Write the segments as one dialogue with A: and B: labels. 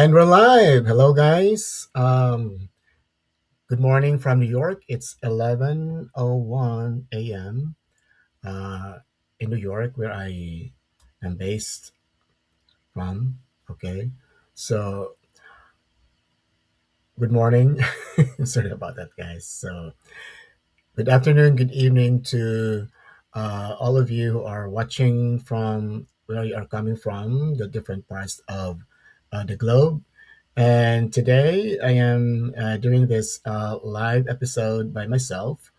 A: And we're live. Hello, guys. Good morning from New York. It's 11:01 a.m. Uh, in New York, where I am based from. Okay, so good morning. Sorry about that, guys. So good afternoon, good evening to all of you who are watching from where you are coming from, the different parts of the globe. And today I am doing this live episode by myself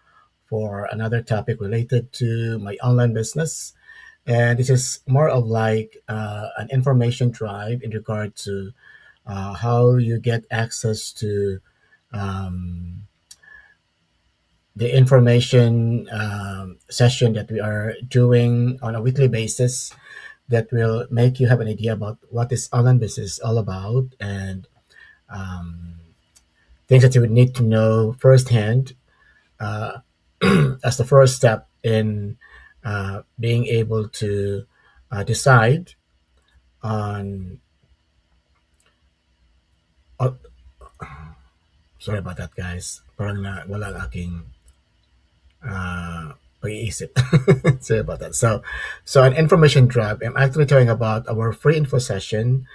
A: for another topic related to my online business. And this is more of like an information drive in regard to how you get access to um, the information session that we are doing on a weekly basis that will make you have an idea about what this online business is all about and um, things that you would need to know firsthand uh, as the first step in being able to decide on. Oh, sorry about that, guys. Parang wala ang aking pag-iisip. Sorry about that. So an information drop. I'm actually talking about our free info session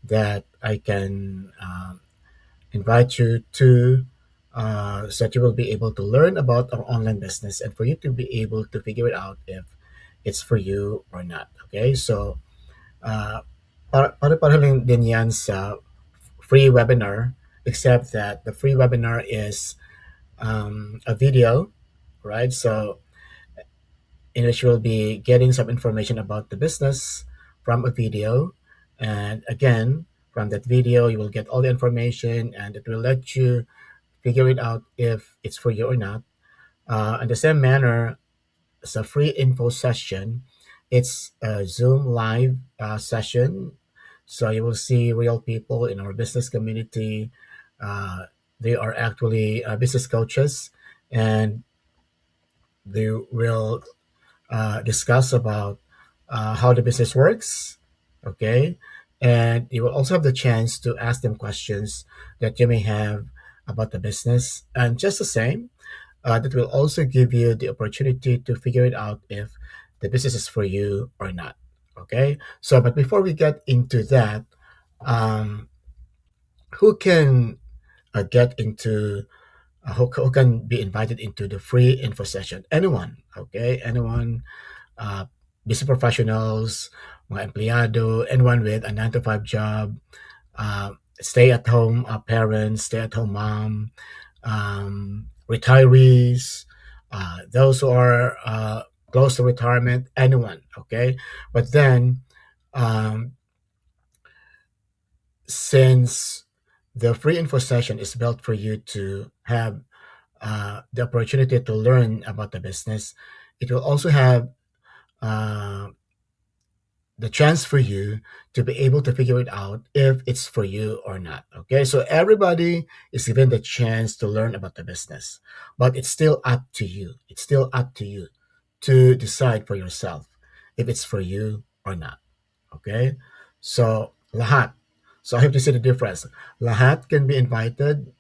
A: that I can invite you to, so that you will be able to learn about our online business and for you to be able to figure it out if it's for you or not. Okay, so uh, para din yan sa free webinar, except that the free webinar is a video, right? So in which you'll be getting some information about the business from a video. And again, from that video, you will get all the information and it will let you figure it out if it's for you or not. In the same manner, it's a free info session. It's a Zoom live session. So you will see real people in our business community. Uh, they are actually business coaches and they will discuss about how the business works. Okay. And you will also have the chance to ask them questions that you may have about the business. And just the same, that will also give you the opportunity to figure it out if the business is for you or not. Okay. So, but before we get into that, um, who can get into who can be invited into the free info session? Anyone. Okay. Anyone, uh, business professionals, mga empleyado, anyone with a 9 to 5 job, stay at home parents, stay at home mom, retirees, those who are close to retirement, anyone, okay? But then, um, since the free info session is built for you to have the opportunity to learn about the business, it will also have uh, the chance for you to be able to figure it out if it's for you or not. Okay, so everybody is given the chance to learn about the business, but it's still up to you. It's still up to you to decide for yourself if it's for you or not. Okay, so lahat. So I have to say the difference. Lahat can be invited.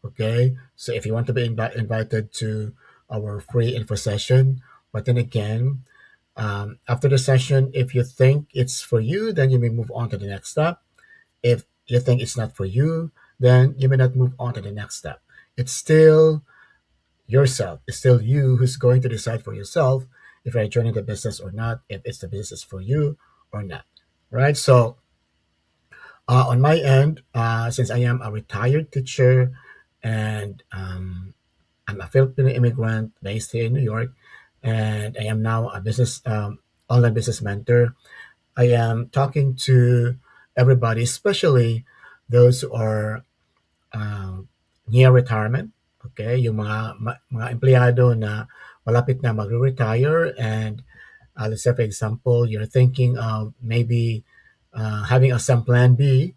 A: Okay, so if you want to be invited to our free info session, but then again, after the session, if you think it's for you, then you may move on to the next step. If you think it's not for you, then you may not move on to the next step. It's still yourself. It's still you who's going to decide for yourself if you're joining the business or not, if it's the business for you or not. Right? So, on my end, since I am a retired teacher and I'm a Filipino immigrant based here in New York, and I am now a business online business mentor. I am talking to everybody, especially those who are um, near retirement. Okay, yung mga empleyado na malapit na magre-retire, and let's say for example, you're thinking of maybe having a some plan B.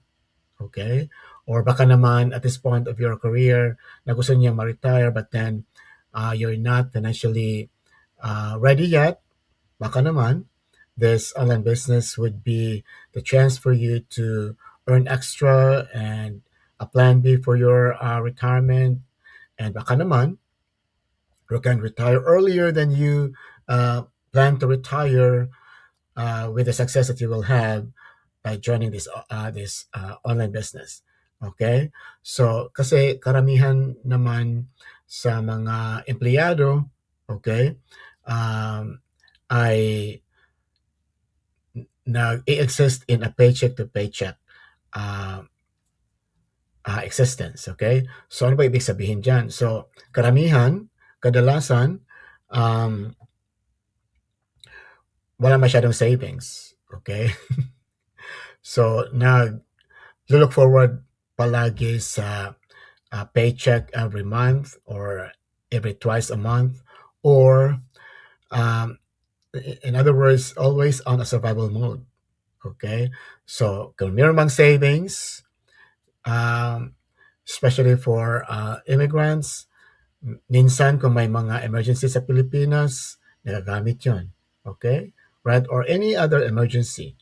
A: Okay, or baka naman at this point of your career na gusto niya ma-retire, but then you're not financially ready yet. Baka naman this online business would be the chance for you to earn extra and a plan B for your retirement. And baka naman you can retire earlier than you uh, plan to retire with the success that you will have by joining this online business. Okay? So, kasi karamihan naman sa mga empleyado, okay, um, ay nag-exist in a paycheck to paycheck uh, existence. Okay? So, ano ba ibig sabihin dyan? So, karamihan, kadalasan, um, wala masyadong savings. Okay? So, look forward palagi sa paycheck every month or every twice a month, or um, in other words, always on a survival mode. Okay? So, kung meron mang savings, um, especially for immigrants, minsan kung may mga emergency sa Pilipinas, nagagamit yon. Okay? Right? Or any other emergency.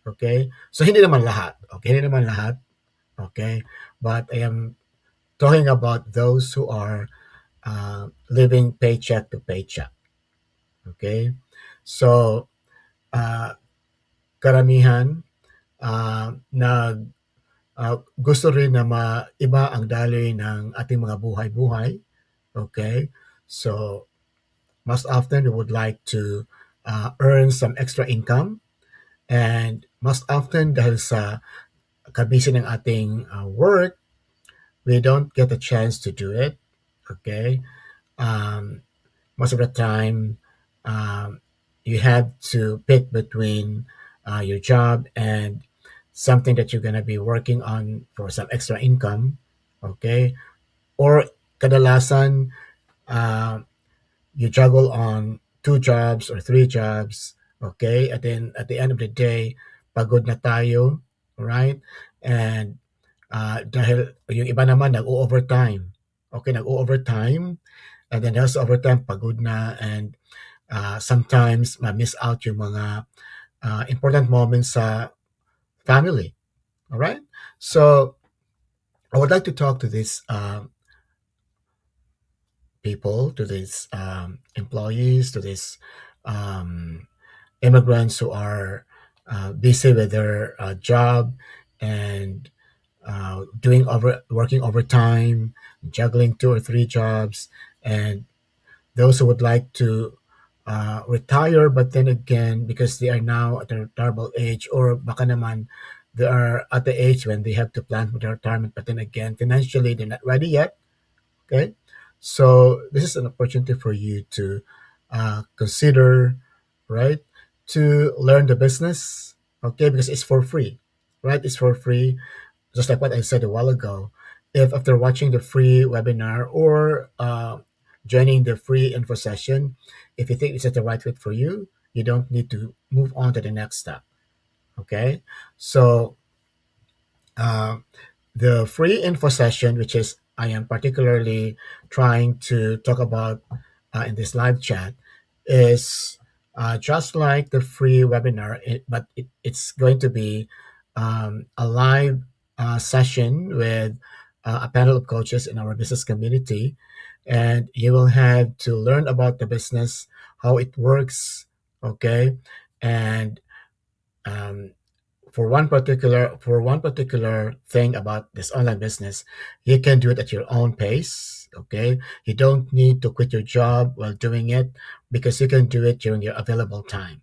A: Okay? So, hindi naman lahat. Okay? Hindi naman lahat. Okay? But I am talking about those who are living paycheck to paycheck. Okay? So, uh, karamihan gusto rin na maiba ang daloy ng ating mga buhay-buhay. Okay? So, most often we would like to earn some extra income, and most often dahil sa kabisi ng ating work, we don't get a chance to do it. Okay? Um, Most of the time, you have to pick between your job and something that you're going to be working on for some extra income. Okay? Or kadalasan, uh, you juggle on two jobs or three jobs. Okay? And then at the end of the day, pagod na tayo. Right? And dahil yung iba naman nag-overtime. Okay, nag-overtime. And then also overtime, pagod na. And sometimes ma-miss out yung mga important moments sa family. All right? So I would like to talk to these people, to these employees, to these um, immigrants who are busy with their job and working overtime, juggling two or three jobs, and those who would like to retire, but then again, because they are now at a retirable age, or baka naman they are at the age when they have to plan for their retirement, but then again, financially they're not ready yet. Okay, so this is an opportunity for you to consider, right, to learn the business. Okay, because it's for free, right? It's for free, just like what I said a while ago. If after watching the free webinar or joining the free info session, if you think it's the right fit for you, you don't need to move on to the next step. Okay, so uh, the free info session, which is I am particularly trying to talk about in this live chat, is just like the free webinar, but it's going to be a live session with a panel of coaches in our business community. And you will have to learn about the business, how it works, okay? And um, for one particular thing about this online business, you can do it at your own pace. Okay, you don't need to quit your job while doing it, because you can do it during your available time.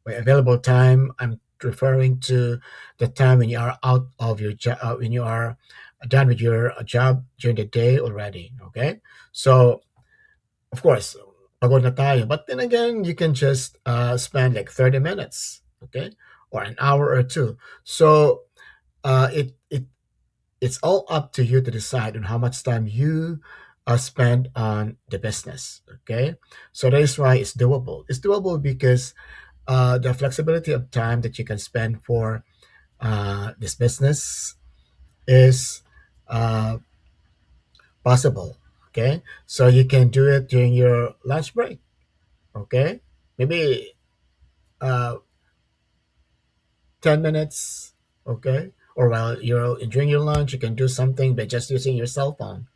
A: By available time, I'm referring to the time when you are out of your job, when you are done with your job during the day already. Okay, so of course, pagod na tayo. But then again, you can just spend like 30 minutes, okay? or an hour or two. So it's all up to you to decide on how much time you spend on the business. Okay, so that is why it's doable. It's doable because the flexibility of time that you can spend for this business is uh, possible. Okay, so you can do it during your lunch break. Okay, maybe uh, 10 minutes. Okay, or while you're enjoying your lunch, you can do something by just using your cell phone.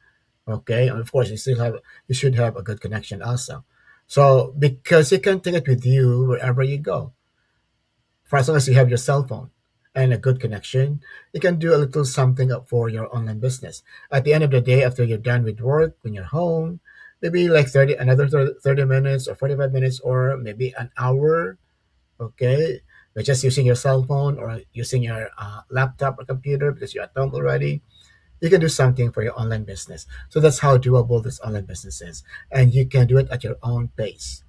A: Okay, and of course you should have a good connection also. So because you can take it with you wherever you go, for as long as you have your cell phone and a good connection, you can do a little something up for your online business. At the end of the day, after you're done with work, when you're home, maybe like 30 minutes or 45 minutes or maybe an hour, okay, by just using your cell phone or using your laptop or computer because you're at home already, you can do something for your online business. So that's how doable this online business is. And you can do it at your own pace.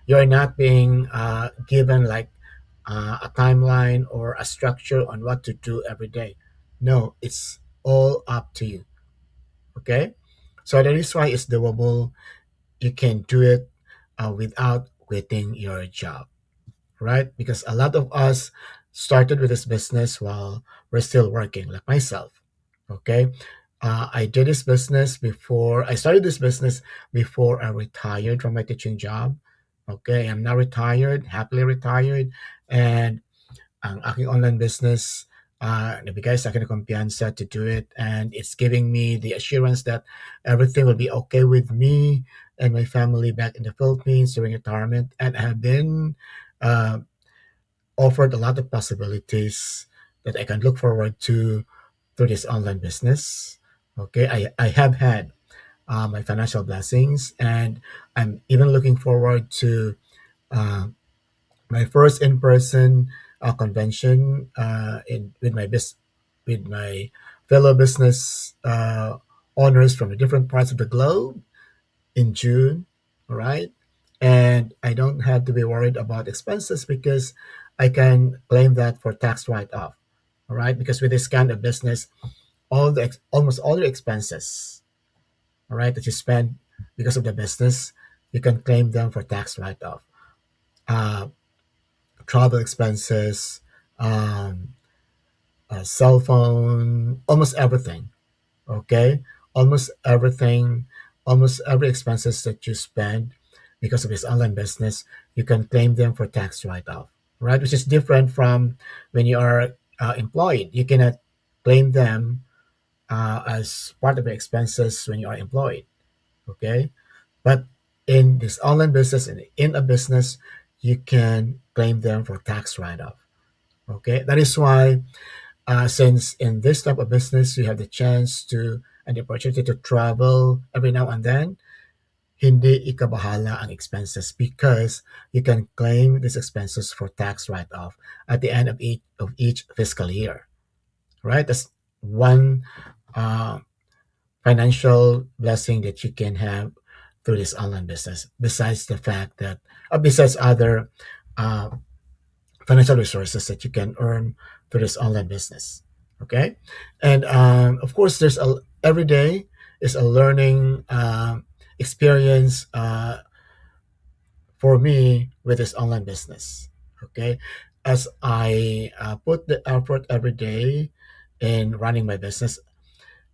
A: You're not being given like a timeline or a structure on what to do every day. No, it's all up to you. Okay? So that is why it's doable. You can do it without quitting your job, right? Because a lot of us started with this business while we're still working, like myself. Okay. I did this business before I started this business before I retired from my teaching job. Okay. I'm now retired, happily retired. And ang aking online business, nabigay sa akin ng kumpiyansa to do it. And it's giving me the assurance that everything will be okay with me and my family back in the Philippines during retirement. And I have been uh, offered a lot of possibilities that I can look forward to through this online business. Okay, I have had my financial blessings, and I'm even looking forward to uh, my first in-person convention with my fellow business owners from the different parts of the globe in June, all right? And I don't have to be worried about expenses because I can claim that for tax write-off, all right? Because with this kind of business, almost all your expenses, all right, that you spend because of the business, you can claim them for tax write-off. Uh, Travel expenses, um, cell phone, almost everything, okay? Almost everything, almost every expenses that you spend because of this online business, you can claim them for tax write-off, right? Which is different from when you are employed. You cannot claim them as part of your expenses when you are employed, okay? But in this online business and in a business, you can claim them for tax write-off, okay? That is why since in this type of business, you have the chance to and the opportunity to travel every now and then, hindi ikabahala ang expenses because you can claim these expenses for tax write-off at the end of each fiscal year, right? That's one uh, financial blessing that you can have through this online business. Besides the fact that, besides other uh, financial resources that you can earn through this online business. Okay, and of course, there's a every day is a learning experience for me with this online business. Okay, as I put the effort every day in running my business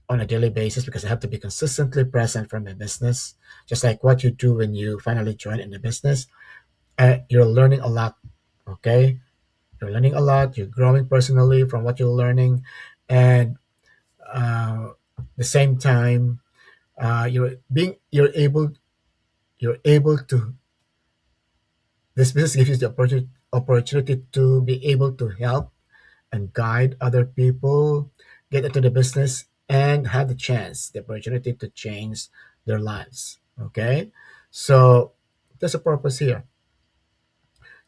A: on a daily basis because I have to be consistently present for my business, just like what you do when you finally join in the business. You're learning a lot. Okay, you're learning a lot. You're growing personally from what you're learning, and the same time, you're able to. This business gives you the opportunity to be able to help and guide other people get into the business and have the chance, the opportunity to change their lives. Okay, so there's a purpose here.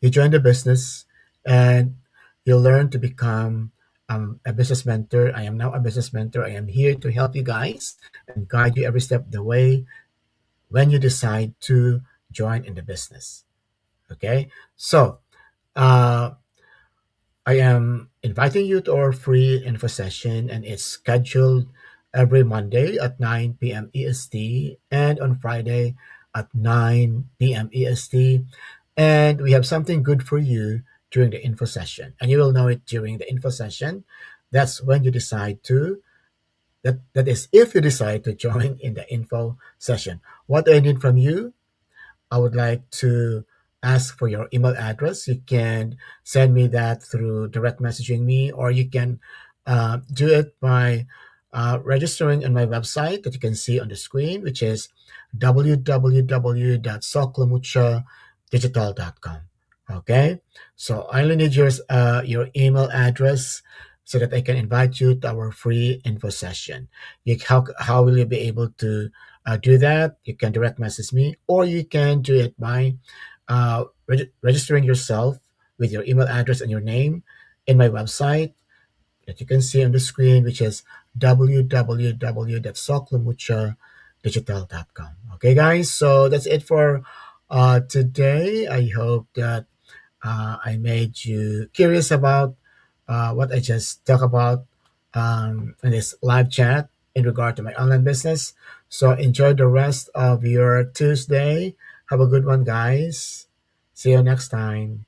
A: You join the business and you learn to become a business mentor. I am now a business mentor. I am here to help you guys and guide you every step of the way when you decide to join in the business. Okay, so uh, I am inviting you to our free info session, and it's scheduled every Monday at 9 p.m. EST and on Friday at 9 p.m. EST. And we have something good for you during the info session, and you will know it during the info session. That's when you decide to that is if you decide to join in the info session. What do I need from you? I would like to ask for your email address. You can send me that through direct messaging me, or you can do it by registering on my website that you can see on the screen, which is www.soclamuchadigital.com. Okay, so I only need your email address so that I can invite you to our free info session. How will you be able to do that? You can direct message me, or you can do it by registering yourself with your email address and your name in my website that you can see on the screen, which is www.soclamuchadigital.com. Okay, guys, so that's it for today. I hope that I made you curious about what I just talked about in this live chat in regard to my online business. So enjoy the rest of your Tuesday. Have a good one, guys. See you next time.